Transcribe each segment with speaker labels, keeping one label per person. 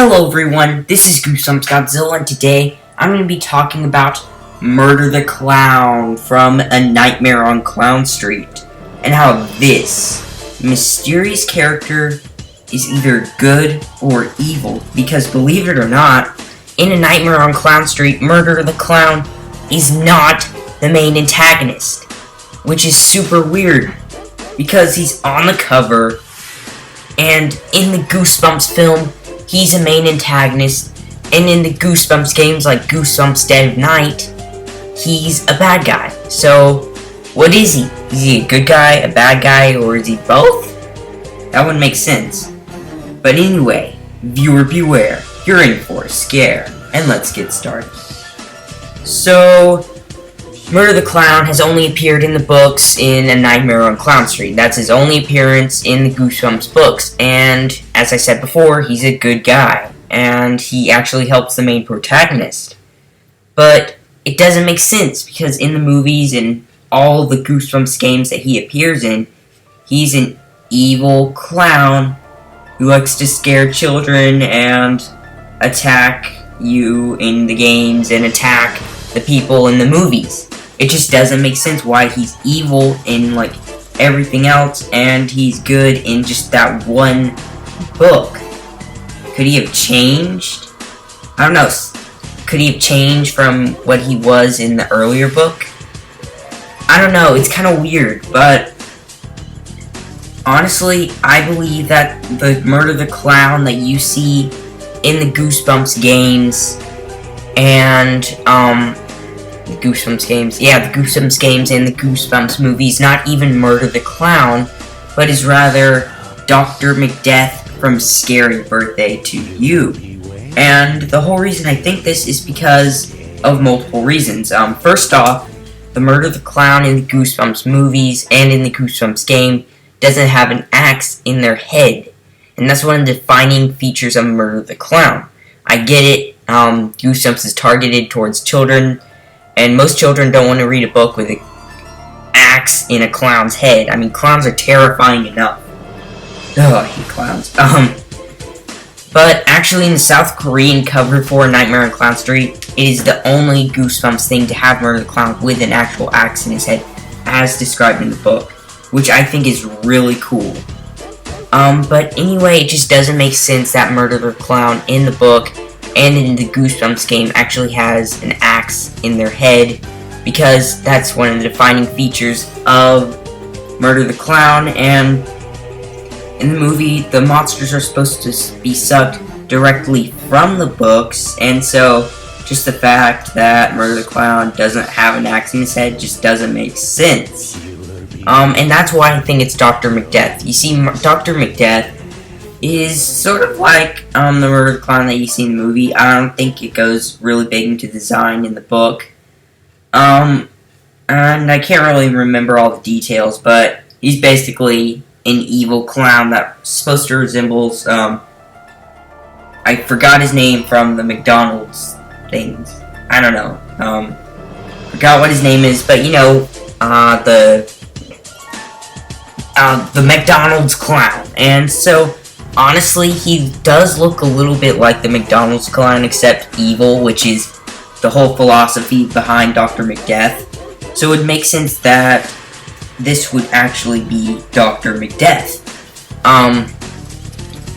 Speaker 1: Hello everyone, this is Goosebumps Godzilla, and today I'm going to be talking about Murder the Clown from A Nightmare on Clown Street, and how this mysterious character is either good or evil, because believe it or not, in A Nightmare on Clown Street, Murder the Clown is not the main antagonist, which is super weird, because he's on the cover, and in the Goosebumps film, he's a main antagonist, and in the Goosebumps games like Goosebumps Dead of Night, he's a bad guy. So, what is he? Is he a good guy, a bad guy, or is he both? That wouldn't make sense. But anyway, viewer beware, you're in for a scare, and let's get started. So, Murder the Clown has only appeared in the books in A Nightmare on Clown Street. That's his only appearance in the Goosebumps books. And, as I said before, he's a good guy. And he actually helps the main protagonist. But it doesn't make sense, because in the movies and all the Goosebumps games that he appears in, he's an evil clown who likes to scare children and attack you in the games and attack the people in the movies. It just doesn't make sense why he's evil in, like, everything else, and he's good in just that one book. Could he have changed? I don't know. Could he have changed from what he was in the earlier book? I don't know. It's kind of weird, but honestly, I believe that the Murder the Clown that you see in the Goosebumps games and, the Goosebumps games and the Goosebumps movies, not even Murder the Clown, but is rather Dr. Macbeth from Scary Birthday to You. And the whole reason I think this is because of multiple reasons. First off, the Murder the Clown in the Goosebumps movies and in the Goosebumps game doesn't have an axe in their head, and that's one of the defining features of Murder the Clown. I get it, Goosebumps is targeted towards children, and most children don't want to read a book with an axe in a clown's head. I mean, clowns are terrifying enough. Ugh, I hate clowns. But actually in the South Korean cover for A Nightmare on Clown Street, it is the only Goosebumps thing to have Murder the Clown with an actual axe in his head, as described in the book, which I think is really cool. But anyway, it just doesn't make sense that Murder the Clown in the book and in the Goosebumps game actually has an axe in their head, because that's one of the defining features of Murder the Clown, and in the movie, the monsters are supposed to be sucked directly from the books, and so just the fact that Murder the Clown doesn't have an axe in his head just doesn't make sense. And that's why I think it's Dr. Macbeth. You see, Dr. Macbeth is sort of like the Murder the Clown that you see in the movie. I don't think it goes really big into design in the book. And I can't really remember all the details, but he's basically an evil clown that supposed to resembles, I forgot his name from the McDonald's things. I don't know. Forgot what his name is, but you know, the McDonald's clown. And so, honestly, he does look a little bit like the McDonald's clown, except evil, which is the whole philosophy behind Dr. Macbeth. So it would make sense that this would actually be Dr. Macbeth.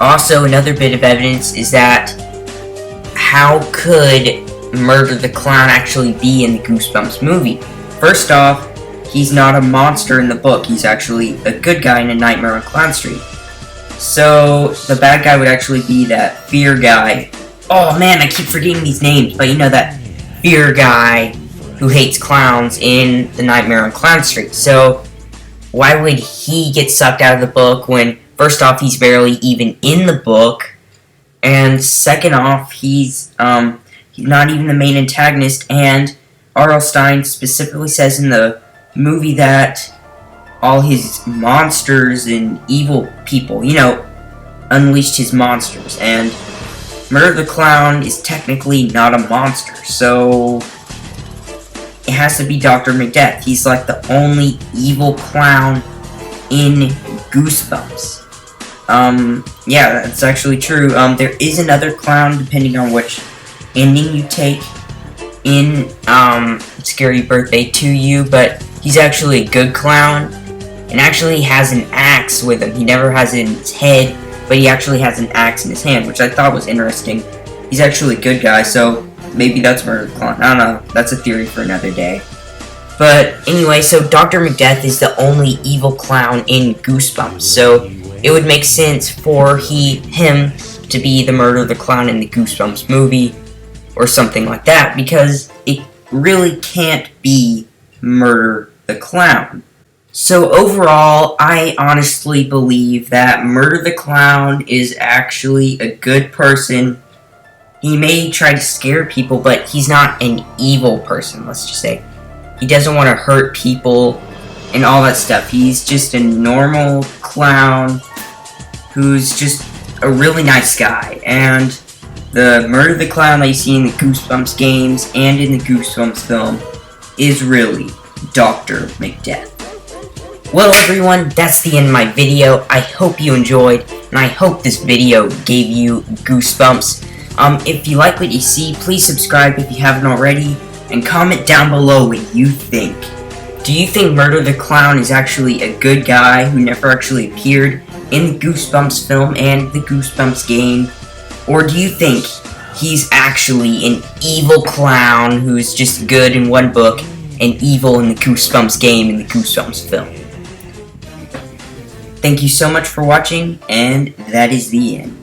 Speaker 1: Also, another bit of evidence is that how could Murder the Clown actually be in the Goosebumps movie? First off, he's not a monster in the book. He's actually a good guy in A Nightmare on Clown Street. So, the bad guy would actually be that fear guy. Oh man, I keep forgetting these names, but you know, that fear guy who hates clowns in The Nightmare on Clown Street. So, why would he get sucked out of the book when, first off, he's barely even in the book, and second off, he's not even the main antagonist, and R.L. Stine specifically says in the movie that all his monsters and evil people, you know, unleashed his monsters, and Murder the Clown is technically not a monster, so it has to be Dr. Macbeth. He's like the only evil clown in Goosebumps. yeah, that's actually true. There is another clown, depending on which ending you take in, Scary Birthday to You, but he's actually a good clown, and actually has an axe with him. He never has it in his head, but he actually has an axe in his hand, which I thought was interesting. He's actually a good guy, so maybe that's Murder the Clown. I don't know, that's a theory for another day. But anyway, so Dr. McDeath is the only evil clown in Goosebumps, so it would make sense for him to be the Murder the Clown in the Goosebumps movie, or something like that, because it really can't be Murder the Clown. So overall, I honestly believe that Murder the Clown is actually a good person. He may try to scare people, but he's not an evil person, let's just say. He doesn't want to hurt people and all that stuff. He's just a normal clown who's just a really nice guy. And the Murder the Clown that you see in the Goosebumps games and in the Goosebumps film is really Dr. McDeath. Well, everyone, that's the end of my video. I hope you enjoyed, and I hope this video gave you goosebumps. If you like what you see, please subscribe if you haven't already, and comment down below what you think. Do you think Murder the Clown is actually a good guy who never actually appeared in the Goosebumps film and the Goosebumps game? Or do you think he's actually an evil clown who's just good in one book and evil in the Goosebumps game and the Goosebumps film? Thank you so much for watching, and that is the end.